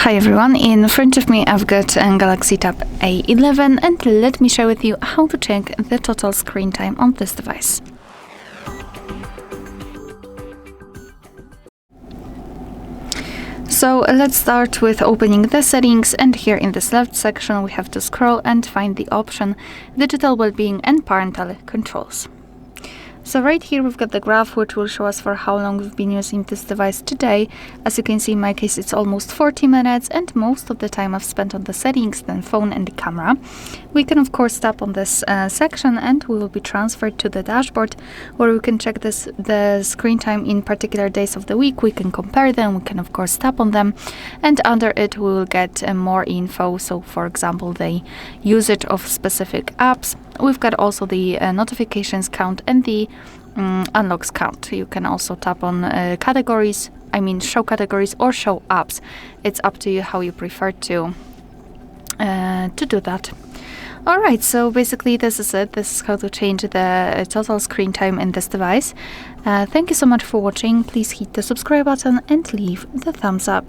Hi everyone, in front of me I've got a Galaxy Tab A11 and let me share with you how to check the total screen time on this device. So let's start with opening the settings, and here in this left section we have to scroll and find the option Digital Wellbeing and Parental Controls. So right here we've got the graph which will show us for how long we've been using this device today. As you can see, in my case it's almost 40 minutes and most of the time I've spent on the settings, then phone and the camera. We can of course tap on this section and we will be transferred to the dashboard where we can check the screen time in particular days of the week. We can compare them, we can of course tap on them, and under it we will get more info. So for example, the usage of specific apps. We've got also the notifications count and the unlocks count. You can also tap on categories, show categories or show apps. It's up to you how you prefer to do that. Alright, so basically this is it. This is how to change the total screen time in this device. Thank you so much for watching. Please hit the subscribe button and leave the thumbs up.